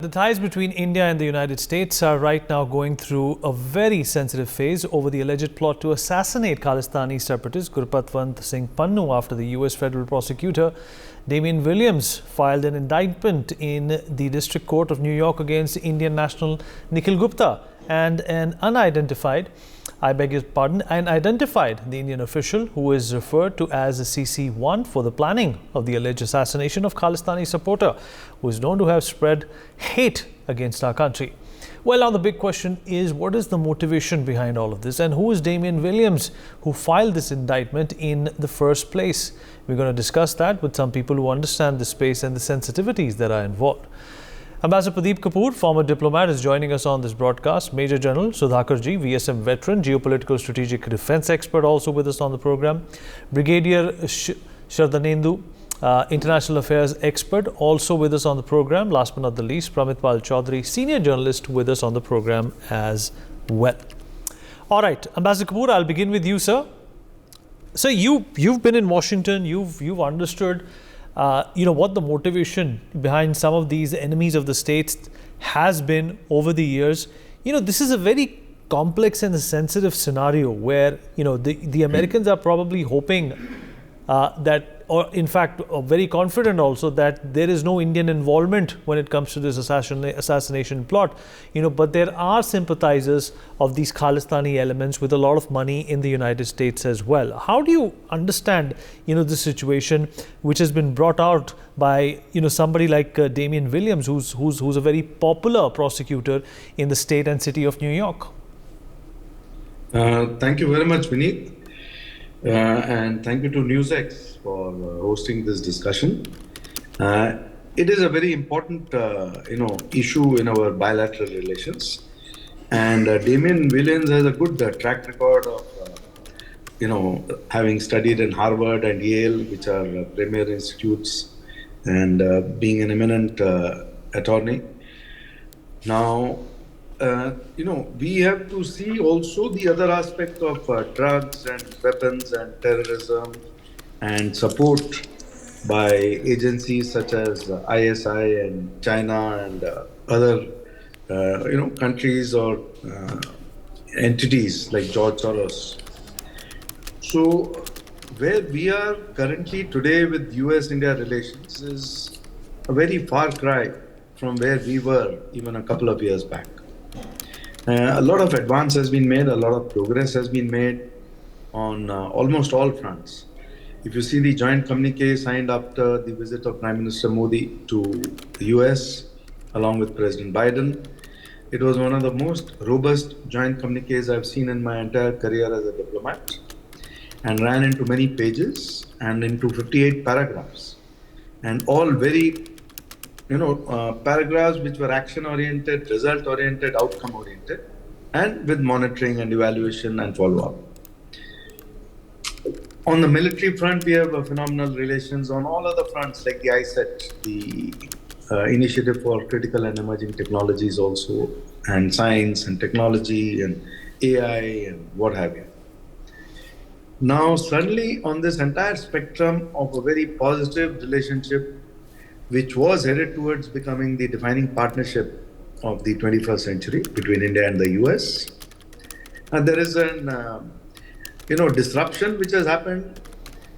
The ties between India and the United States are right now going through a very sensitive phase over the alleged plot to assassinate Khalistani separatist Gurpatwant Singh Pannu after the US federal prosecutor Damian Williams filed an indictment in the District Court of New York against Indian national Nikhil Gupta and an identified the Indian official who is referred to as a CC1 for the planning of the alleged assassination of Khalistani supporter who is known to have spread hate against our country. Well, now the big question is, what is the motivation behind all of this, and who is Damian Williams who filed this indictment in the first place? We're going to discuss that with some people who understand the space and the sensitivities that are involved. Ambassador Pradeep Kapoor, former diplomat, is joining us on this broadcast. Major General Sudhakarji, VSM veteran, geopolitical strategic defense expert, also with us on the program. Brigadier Shardanendu, international affairs expert, also with us on the program. Last but not the least, Pramitpal Chaudhary, senior journalist, with us on the program as well. All right, Ambassador Kapoor, I'll begin with you, sir. So you've been in Washington. You've understood what the motivation behind some of these enemies of the states has been over the years. This is a very complex and sensitive scenario where, the Americans are probably hoping or in fact, very confident also that there is no Indian involvement when it comes to this assassination plot. But there are sympathizers of these Khalistani elements with a lot of money in the United States as well. How do you understand, this situation which has been brought out by, somebody like Damian Williams, who's a very popular prosecutor in the state and city of New York? Thank you very much, Vineet. And thank you to NewsX for hosting this discussion. It is a very important, issue in our bilateral relations. And Damian Williams has a good track record of, having studied in Harvard and Yale, which are premier institutes, and being an eminent attorney. Now, we have to see also the other aspect of drugs and weapons and terrorism and support by agencies such as ISI and China and other, countries or entities like George Soros. So where we are currently today with US-India relations is a very far cry from where we were even a couple of years back. A lot of advance has been made, a lot of progress has been made on almost all fronts. If you see the joint communique signed after the visit of Prime Minister Modi to the US, along with President Biden, it was one of the most robust joint communiques I've seen in my entire career as a diplomat, and ran into many pages and into 58 paragraphs, and all very paragraphs which were action-oriented, result-oriented, outcome-oriented, and with monitoring and evaluation and follow-up. On the military front, we have phenomenal relations on all other fronts, like the ISET, the Initiative for Critical and Emerging Technologies also, and science and technology and AI and what have you. Now, suddenly on this entire spectrum of a very positive relationship, which was headed towards becoming the defining partnership of the 21st century between India and the US. And there is an, disruption which has happened.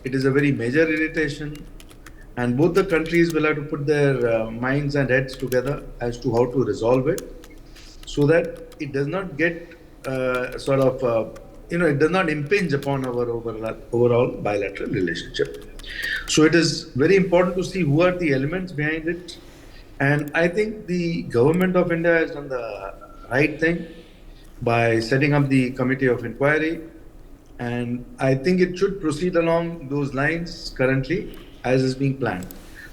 It is a very major irritation, and both the countries will have to put their minds and heads together as to how to resolve it, so that it does not get it does not impinge upon our overall bilateral relationship. So it is very important to see who are the elements behind it. And I think the government of India has done the right thing by setting up the committee of inquiry. And I think it should proceed along those lines currently as is being planned.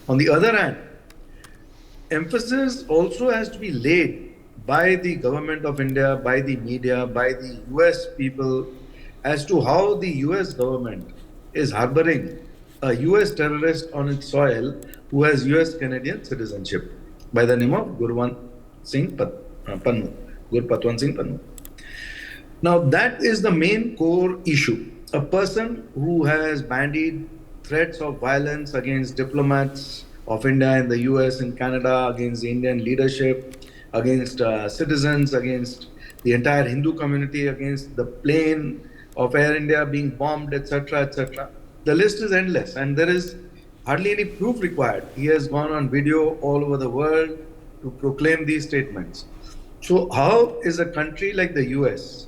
On the other hand, emphasis also has to be laid by the government of India, by the media, by the US people, as to how the US government is harboring a US terrorist on its soil who has US Canadian citizenship by the name of Gurpatwant Singh Pannu. Now that is the main core issue. A person who has bandied threats of violence against diplomats, of India in the US and Canada, against the Indian leadership, against citizens, against the entire Hindu community, against the plane of Air India being bombed, etc., etc. The list is endless, and there is hardly any proof required. He has gone on video all over the world to proclaim these statements. So, how is a country like the US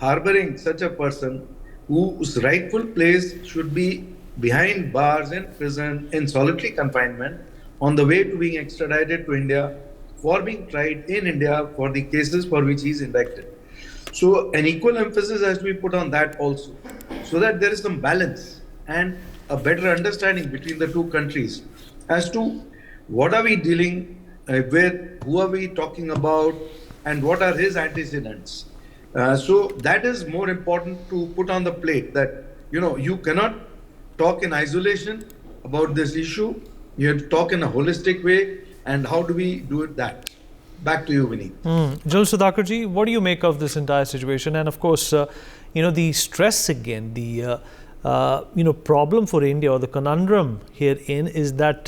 harboring such a person whose rightful place should be behind bars in prison in solitary confinement on the way to being extradited to India for being tried in India for the cases for which he is indicted? So, an equal emphasis has to be put on that also, so that there is some balance and a better understanding between the two countries as to what are we dealing with, who are we talking about, and what are his antecedents. So that is more important to put on the plate, that you cannot talk in isolation about this issue. You have to talk in a holistic way. And how do we do it that? Back to you, Vineet. General Sudhakarji, what do you make of this entire situation? And of course, the stress again, the problem for India, or the conundrum herein, is that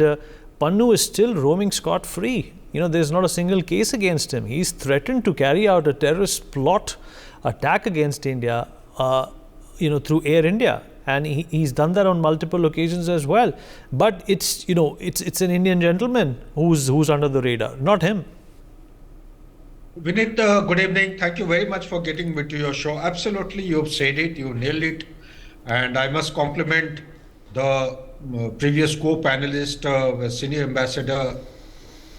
Pannun is still roaming scot-free. There's not a single case against him. He's threatened to carry out a terrorist plot attack against India, through Air India, and he's done that on multiple occasions as well. But it's an Indian gentleman who's under the radar, not him. Vineet, good evening. Thank you very much for getting me to your show. Absolutely, you've said it, you nailed it. And I must compliment the previous co-panelist, senior ambassador,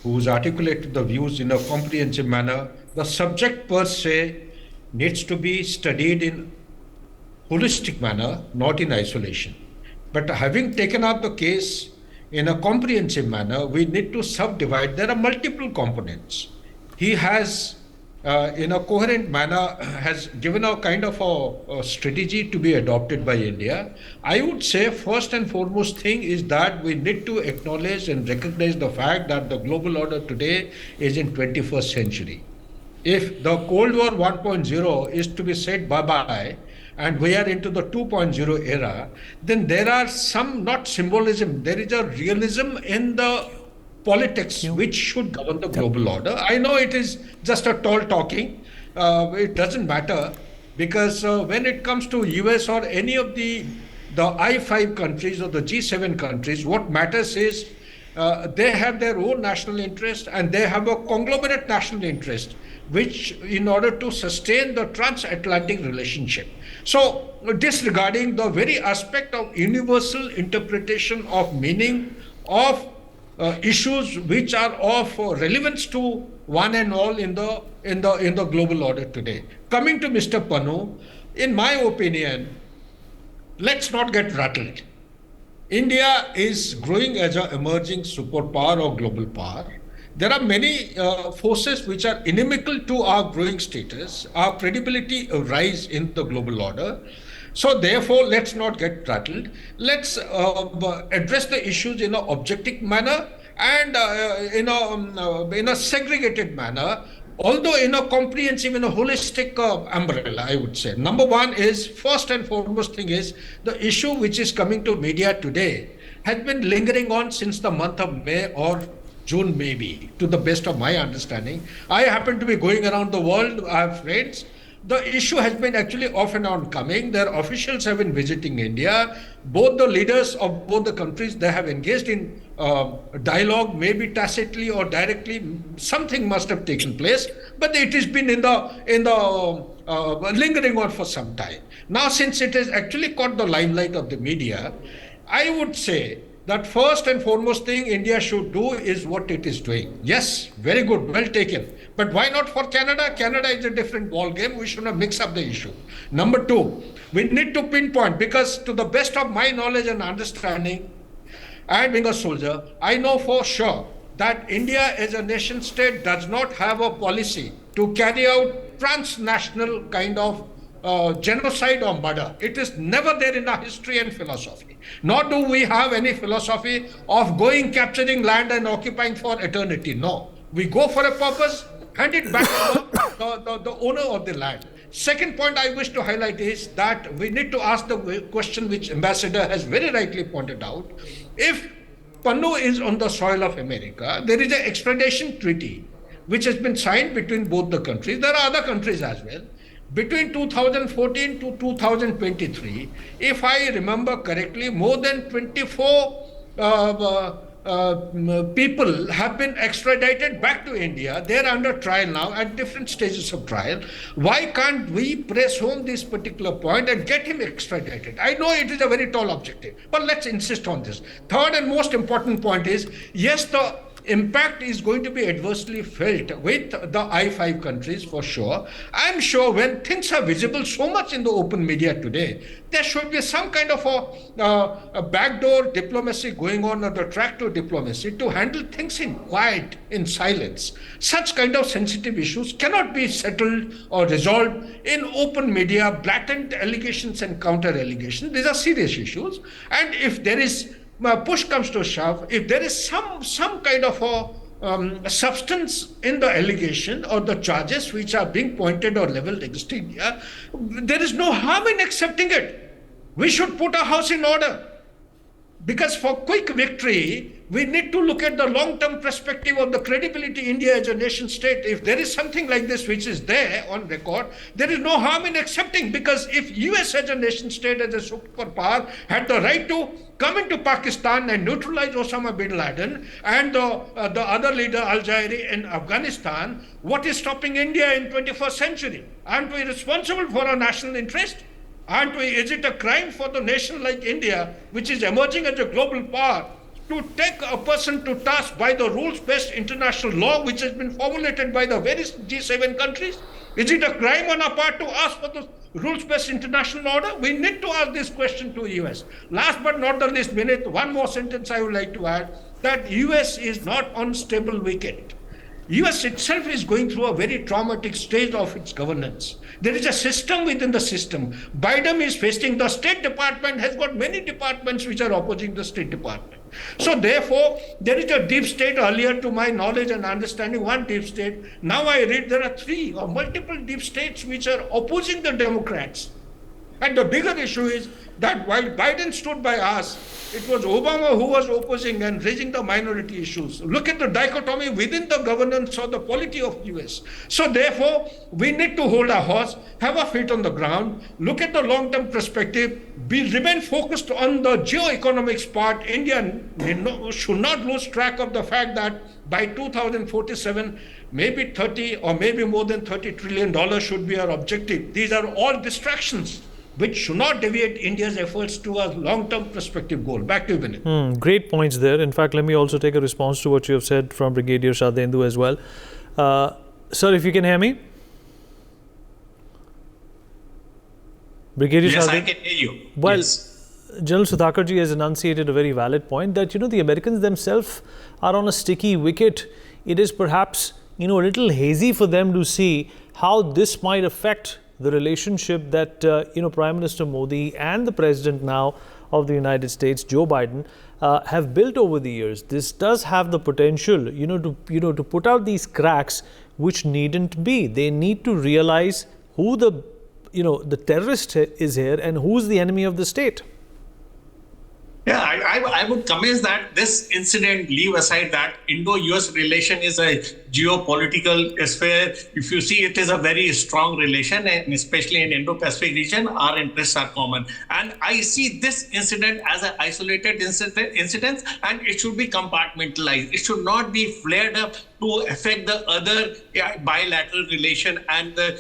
who's articulated the views in a comprehensive manner. The subject per se needs to be studied in holistic manner, not in isolation. But having taken up the case in a comprehensive manner, we need to subdivide. There are multiple components. He has, in a coherent manner, has given a kind of a strategy to be adopted by India. I would say first and foremost thing is that we need to acknowledge and recognize the fact that the global order today is in 21st century. If the Cold War 1.0 is to be said bye-bye, and we are into the 2.0 era, then there are some, not symbolism, there is a realism in the politics which should govern the global order. I know it is just a tall talking. It doesn't matter, because when it comes to US or any of the I5 countries or the G7 countries, what matters is they have their own national interest and they have a conglomerate national interest, which in order to sustain the transatlantic relationship. So disregarding the very aspect of universal interpretation of meaning of issues which are of relevance to one and all in the global order today. Coming to Mr. Pannun, in my opinion, let's not get rattled. India is growing as an emerging superpower or global power. There are many forces which are inimical to our growing status. Our credibility rise in the global order. So therefore, let's not get rattled. Let's address the issues in an objective manner and in a segregated manner, although in a comprehensive, in a holistic umbrella, I would say. Number one is, first and foremost thing is, the issue which is coming to media today has been lingering on since the month of May or June maybe, to the best of my understanding. I happen to be going around the world, I have friends. The issue has been actually off and on coming. Their officials have been visiting India. Both the leaders of both the countries, they have engaged in dialogue, maybe tacitly or directly. Something must have taken place, but it has been in the lingering on for some time. Now, since it has actually caught the limelight of the media, I would say that first and foremost thing India should do is what it is doing. Yes, very good, well taken. But why not for Canada? Canada is a different ball game. We should not mix up the issue. Number two, we need to pinpoint, because to the best of my knowledge and understanding, and being a soldier, I know for sure that India as a nation state does not have a policy to carry out transnational kind of genocide or murder. It is never there in our history and philosophy. Nor do we have any philosophy of going, capturing land and occupying for eternity. No. We go for a purpose, hand it back to the owner of the land. Second point I wish to highlight is that we need to ask the question which Ambassador has very rightly pointed out. If Pannun is on the soil of America. There is an extradition treaty which has been signed between both the countries. There are other countries as well. Between 2014 to 2023, if I remember correctly, more than 24 people have been extradited back to India. They're under trial now at different stages of trial. Why can't we press home this particular point and get him extradited? I know it is a very tall objective, but let's insist on this. Third and most important point is, yes, the impact is going to be adversely felt with the I5 countries for sure. I'm sure when things are visible so much in the open media today, there should be some kind of a backdoor diplomacy going on, or the track to diplomacy to handle things in quiet, in silence. Such kind of sensitive issues cannot be settled or resolved in open media, blatant allegations and counter allegations. These are serious issues. And if there is push comes to shove, if there is some kind of a substance in the allegation or the charges which are being pointed or leveled against India, there is no harm in accepting it. We should put our house in order. Because for quick victory, we need to look at the long-term perspective of the credibility India as a nation state. If there is something like this which is there on record, there is no harm in accepting, because if US as a nation state, as a superpower, had the right to come into Pakistan and neutralize Osama bin Laden and the other leader Al-Zairi in Afghanistan, what is stopping India in 21st century? Aren't we responsible for our national interest? Aren't we? Is it a crime for the nation like India, which is emerging as a global power, to take a person to task by the rules-based international law which has been formulated by the various G7 countries? Is it a crime on our part to ask for the rules-based international order? We need to ask this question to US. Last but not the least, Vinit, one more sentence I would like to add, that US is not on stable wicket. US itself is going through a very traumatic stage of its governance. There is a system within the system. Biden is facing, the State Department has got many departments which are opposing the State Department. So therefore, there is a deep state, earlier to my knowledge and understanding, one deep state. Now I read there are three or multiple deep states which are opposing the Democrats. And the bigger issue is that while Biden stood by us, it was Obama who was opposing and raising the minority issues. Look at the dichotomy within the governance or the polity of US. So therefore, we need to hold our horse, have our feet on the ground, look at the long-term perspective, remain focused on the geo-economics part. India should not lose track of the fact that by 2047, maybe 30 or maybe more than $30 trillion should be our objective. These are all distractions which should not deviate India's efforts to a long-term perspective goal. Back to you, Vinit. Great points there. In fact, let me also take a response to what you have said from Brigadier Shraddhendu as well. Sir, if you can hear me? Brigadier Yes, Shraddhendu? I can hear you. Well, yes. General Sudhakarji has enunciated a very valid point that, the Americans themselves are on a sticky wicket. It is perhaps, a little hazy for them to see how this might affect the relationship that, Prime Minister Modi and the President now of the United States, Joe Biden, have built over the years. This does have the potential, to put out these cracks which needn't be. They need to realize who the terrorist is here and who's the enemy of the state. Yeah, I would commence that this incident, leave aside that Indo-US relation is a geopolitical sphere. If you see, it is a very strong relation, and especially in Indo-Pacific region, our interests are common. And I see this incident as an isolated incident, and it should be compartmentalized. It should not be flared up to affect the other bilateral relation and the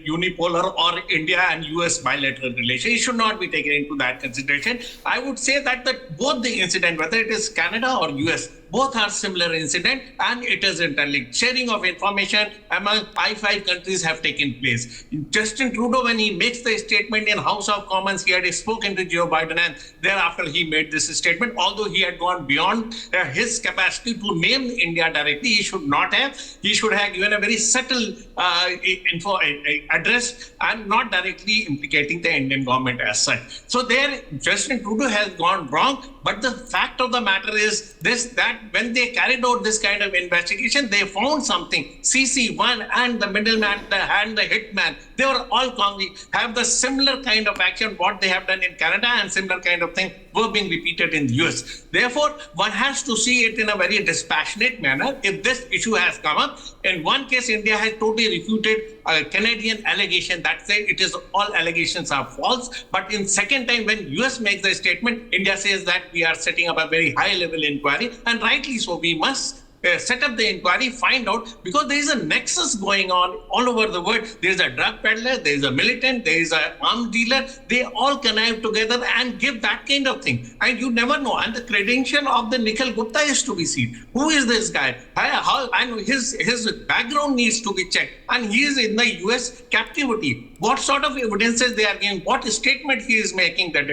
unipolar or India and US bilateral relation. It should not be taken into that consideration. I would say that both the incident, whether it is Canada or US, both are similar incident, and it is interlinked. Sharing of information among I5 countries have taken place. Justin Trudeau, when he makes the statement in House of Commons, he had spoken to Joe Biden, and thereafter he made this statement. Although he had gone beyond his capacity to name India directly, he should not have. He should have given a very subtle address and not directly implicating the Indian government as such. So there, Justin Trudeau has gone wrong. But the fact of the matter is this, that when they carried out this kind of investigation, they found something. CC1 and the middleman and the hitman, they were all have the similar kind of action what they have done in Canada, and similar kind of thing were being repeated in the US. Therefore, one has to see it in a very dispassionate manner. If this issue has come up, in one case, India has totally refuted a Canadian allegation that said it is all allegations are false. But in second time, when US makes the statement, India says that we are setting up a very high level inquiry, and rightly so. We must set up the inquiry, find out, because there is a nexus going on all over the world. There is a drug peddler, there is a militant, there is an arms dealer. They all connive together and give that kind of thing. And you never know. And the credential of the Nikhil Gupta is to be seen. Who is this guy? And his background needs to be checked. And he is in the US captivity. What sort of evidences they are giving? What statement he is making? That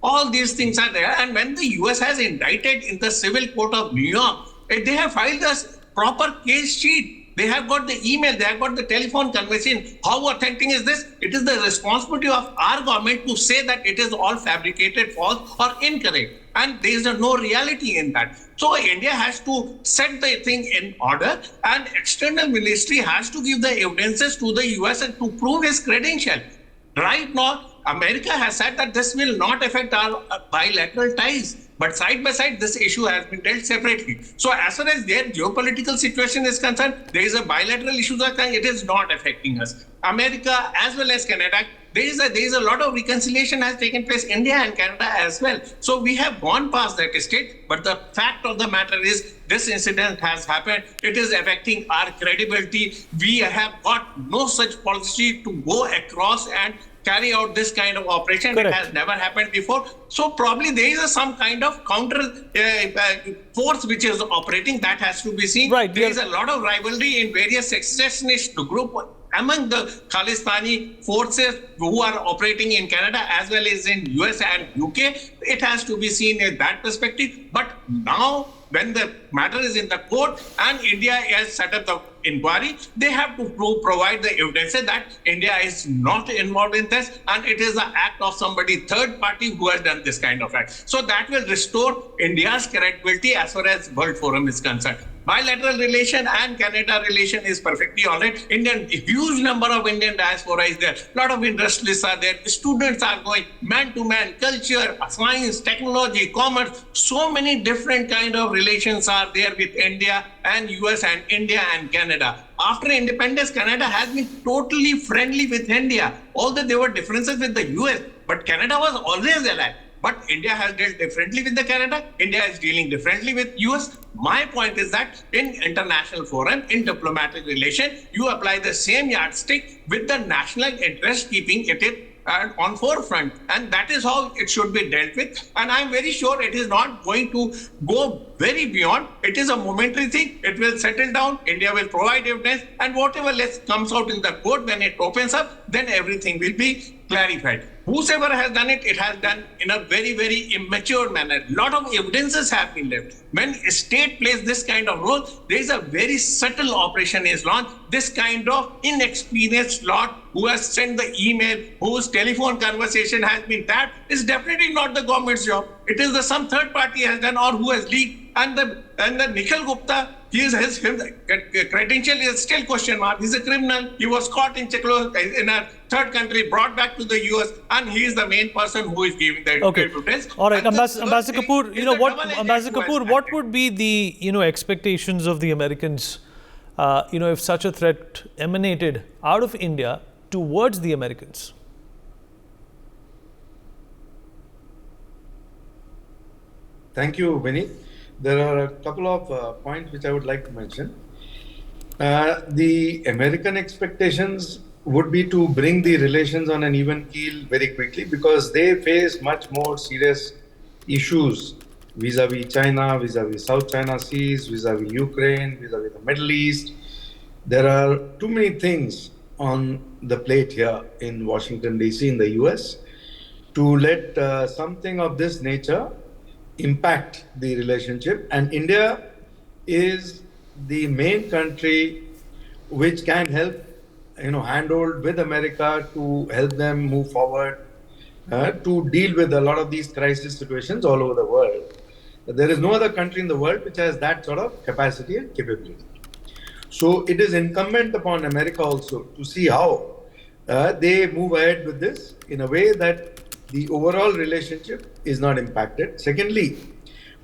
all these things are there. And when the US has indicted in the civil court of New York, they have filed a proper case sheet. They have got the email, they have got the telephone conversation. How authentic is this? It is the responsibility of our government to say that it is all fabricated, false, or incorrect. And there is no reality in that. So India has to set the thing in order, and external ministry has to give the evidences to the US and to prove his credential. Right now, America has said that this will not affect our bilateral ties. But side by side, this issue has been dealt separately. So as far as their geopolitical situation is concerned, there is a bilateral issue that it is not affecting us. America as well as Canada, there is a lot of reconciliation has taken place, India and Canada as well. So we have gone past that state. But the fact of the matter is, this incident has happened. It is affecting our credibility. We have got no such policy to go across and carry out this kind of operation. Correct. It has never happened before. So probably there is some kind of counter force which is operating. That has to be seen. Right. There is a lot of rivalry in various secessionist groups among the Khalistani forces who are operating in Canada as well as in US and UK. It has to be seen in that perspective. But now, when the matter is in the court and India has set up the inquiry, they have to provide the evidence that India is not involved in this, and it is the act of somebody third party who has done this kind of act. So that will restore India's credibility as far as World Forum is concerned. Bilateral relation and Canada relation is perfectly all right. A huge number of Indian diaspora is there. A lot of industrialists are there. Students are going man to man, culture, science, technology, commerce. So many different kind of relations are there with India and US and India and Canada. After independence, Canada has been totally friendly with India. Although there were differences with the US, but Canada was always allied. But India has dealt differently with the Canada. India is dealing differently with US. My point is that in international forum, in diplomatic relation, you apply the same yardstick with the national interest, keeping it on forefront. And that is how it should be dealt with. And I'm very sure it is not going to go very beyond. It is a momentary thing. It will settle down. India will provide evidence. And whatever comes out in the court, when it opens up, then everything will be clarified. Whosoever has done it, it has done in a very, very immature manner. A lot of evidences have been left. When a state plays this kind of role, there is a very subtle operation is launched. This kind of inexperienced lot who has sent the email, whose telephone conversation has been tapped, is definitely not the government's job. It is some third party has done or who has leaked. And the Nikhil Gupta, his credential is still question mark. He's a criminal. He was caught in a third country, brought back to the US, and he is the main person who is giving the evidence. All right, Ambassador Kapoor, what would be the expectations of the Americans, if such a threat emanated out of India towards the Americans? Thank you, Vinny. There are a couple of points which I would like to mention. The American expectations would be to bring the relations on an even keel very quickly, because they face much more serious issues vis-a-vis China, vis-a-vis South China Seas, vis-a-vis Ukraine, vis-a-vis the Middle East. There are too many things on the plate here in Washington, D.C., in the US, to let something of this nature impact the relationship. And India is the main country which can help, handhold with America to help them move forward, to deal with a lot of these crisis situations all over the world. There is no other country in the world which has that sort of capacity and capability. So it is incumbent upon America also to see how they move ahead with this in a way that the overall relationship is not impacted. Secondly,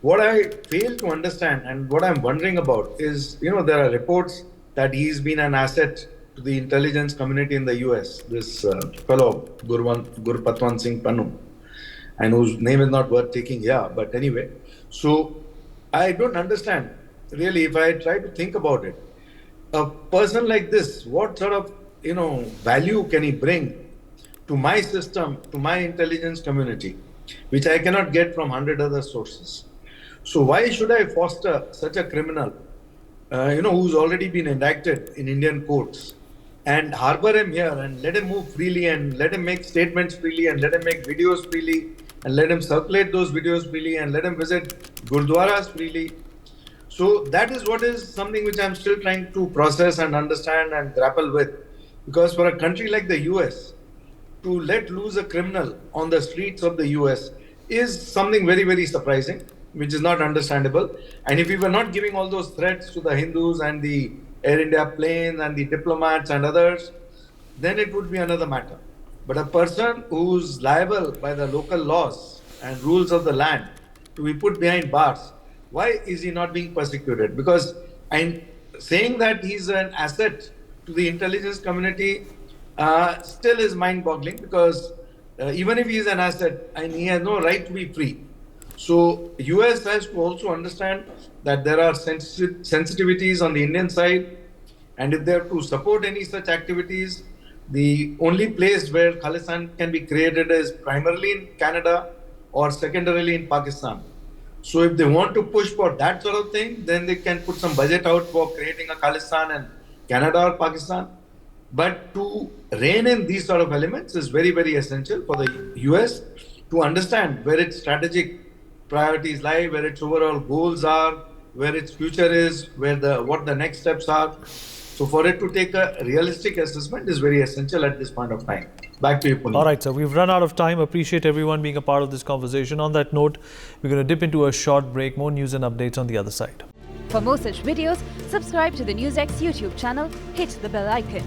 what I fail to understand and what I'm wondering about is, there are reports that he's been an asset to the intelligence community in the US, this fellow, Gurpatwan Singh Pannun, and whose name is not worth taking here, but anyway. So I don't understand, really, if I try to think about it, a person like this, what sort of, value can he bring to my system, to my intelligence community, which I cannot get from 100 other sources. So why should I foster such a criminal, who's already been indicted in Indian courts, and harbor him here and let him move freely and let him make statements freely and let him make videos freely and let him circulate those videos freely and let him visit gurdwaras freely? So that is what is something which I'm still trying to process and understand and grapple with. Because for a country like the US, to let loose a criminal on the streets of the US is something very, very surprising, which is not understandable. And if we were not giving all those threats to the Hindus and the Air India planes and the diplomats and others, then it would be another matter. But a person who's liable by the local laws and rules of the land to be put behind bars, why is he not being persecuted? Because I'm saying that he's an asset to the intelligence community still is mind-boggling, because even if he is an asset, and he has no right to be free. So US has to also understand that there are sensitivities on the Indian side, and if they have to support any such activities, the only place where Khalistan can be created is primarily in Canada or secondarily in Pakistan. So if they want to push for that sort of thing, then they can put some budget out for creating a Khalistan in Canada or Pakistan. But to rein in these sort of elements is very, very essential for the US to understand where its strategic priorities lie, where its overall goals are, where its future is, what the next steps are. So for it to take a realistic assessment is very essential at this point of time. Back to you, Puneet. All right, sir. We've run out of time. Appreciate everyone being a part of this conversation. On that note, we're going to dip into a short break. More news and updates on the other side. For more such videos, subscribe to the NewsX YouTube channel, hit the bell icon.